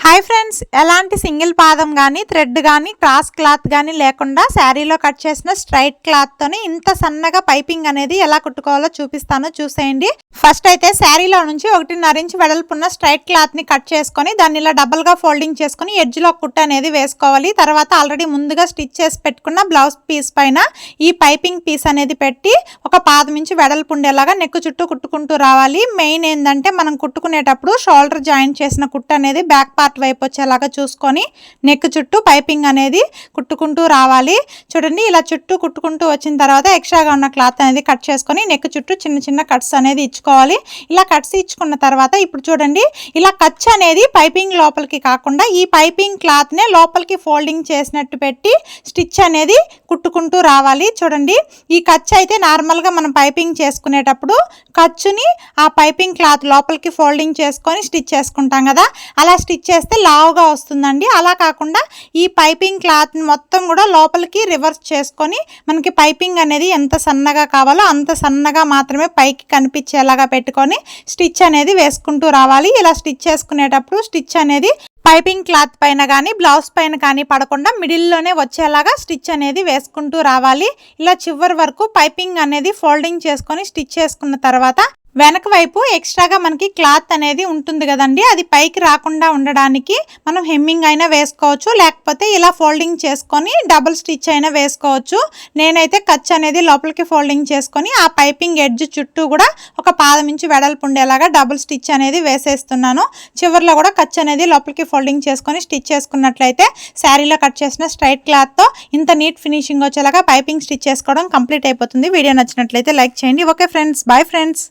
Hi friends, ఎలాంటి single పాదం కానీ థ్రెడ్ కానీ క్రాస్ క్లాత్ కానీ లేకుండా శారీలో కట్ చేసిన స్ట్రైట్ క్లాత్తోని ఇంత సన్నగా పైపింగ్ అనేది ఎలా కుట్టుకోవాలో చూపిస్తాను, చూసేయండి. ఫస్ట్ అయితే శారీలో నుంచి 1.5 ఇంచ్ వెడల్పున్న స్ట్రైట్ క్లాత్ని కట్ చేసుకొని దాన్ని ఇలా డబుల్గా ఫోల్డింగ్ చేసుకొని ఎడ్జ్లో కుట్టు అనేది వేసుకోవాలి. తర్వాత ఆల్రెడీ ముందుగా స్టిచ్ చేసి పెట్టుకున్న బ్లౌజ్ పీస్ పైన ఈ పైపింగ్ పీస్ అనేది పెట్టి ఒక పాదం ఇంచు వెడల్పు ఉండేలాగా నెక్ చుట్టూ కుట్టుకుంటూ రావాలి. మెయిన్ ఏంటంటే మనం కుట్టుకునేటప్పుడు షోల్డర్ జాయింట్ చేసిన కుట్టు అనేది బ్యాక్ పార్ట్ వైపు వచ్చేలాగా చూసుకొని నెక్ చుట్టూ పైపింగ్ అనేది కుట్టుకుంటూ రావాలి. చూడండి, ఇలా చుట్టూ కుట్టుకుంటూ వచ్చిన తర్వాత ఎక్స్ట్రాగా ఉన్న క్లాత్ అనేది కట్ చేసుకొని నెక్ చుట్టూ చిన్న చిన్న కట్స్ అనేది ఇచ్చుకోవాలి. ఇలా కట్స్ ఇచ్చుకున్న తర్వాత ఇప్పుడు చూడండి, ఇలా కచ్ అనేది పైపింగ్ లోపలికి కాకుండా ఈ పైపింగ్ క్లాత్నే లోపలికి ఫోల్డింగ్ చేసినట్టు పెట్టి స్టిచ్ అనేది కుట్టుకుంటూ రావాలి. చూడండి, ఈ కచ్ అయితే నార్మల్గా మనం పైపింగ్ చేసుకునేటప్పుడు కచ్చుని ఆ పైపింగ్ క్లాత్ లోపలికి ఫోల్డింగ్ చేసుకొని స్టిచ్ చేసుకుంటాం కదా, అలా స్టిచ్ చేస్తే లావుగా వస్తుందండి. అలా కాకుండా ఈ పైపింగ్ క్లాత్ మొత్తం కూడా లోపలికి రివర్స్ చేసుకొని మనకి పైపింగ్ అనేది ఎంత సన్నగా కావాలో అంత సన్నగా మాత్రమే పైకి కనిపించేలాగా పెట్టుకొని స్టిచ్ అనేది వేసుకుంటూ రావాలి. ఇలా స్టిచ్ చేసుకునేటప్పుడు స్టిచ్ అనేది పైపింగ్ క్లాత్ పైన కానీ బ్లౌజ్ పైన కానీ పడకుండా మిడిల్లోనే వచ్చేలాగా స్టిచ్ అనేది వేసుకుంటూ రావాలి. ఇలా చివరి వరకు పైపింగ్ అనేది ఫోల్డింగ్ చేసుకొని స్టిచ్ చేసుకున్న తర్వాత వెనక వైపు ఎక్స్ట్రాగా మనకి క్లాత్ అనేది ఉంటుంది కదండి, అది పైకి రాకుండా ఉండడానికి మనం హెమ్మింగ్ అయినా వేసుకోవచ్చు, లేకపోతే ఇలా ఫోల్డింగ్ చేసుకొని డబుల్ స్టిచ్ అయినా వేసుకోవచ్చు. నేనైతే కచ్ అనేది లోపలికి ఫోల్డింగ్ చేసుకొని ఆ పైపింగ్ ఎడ్జ్ చుట్టూ కూడా ఒక పాదం ఇంచు వెడల్పు ఉండేలాగా డబుల్ స్టిచ్ అనేది వేసేస్తున్నాను. చివరిలో కూడా కచ్ అనేది లోపలికి ఫోల్డింగ్ చేసుకొని స్టిచ్ చేసుకున్నట్లయితే శారీలో కట్ చేసిన స్ట్రైట్ క్లాత్తో ఇంత నీట్ ఫినిషింగ్ వచ్చేలాగా పైపింగ్ స్టిచ్ చేసుకోవడం కంప్లీట్ అయిపోతుంది. వీడియో నచ్చినట్లయితే లైక్ చేయండి. Okay friends, bye friends.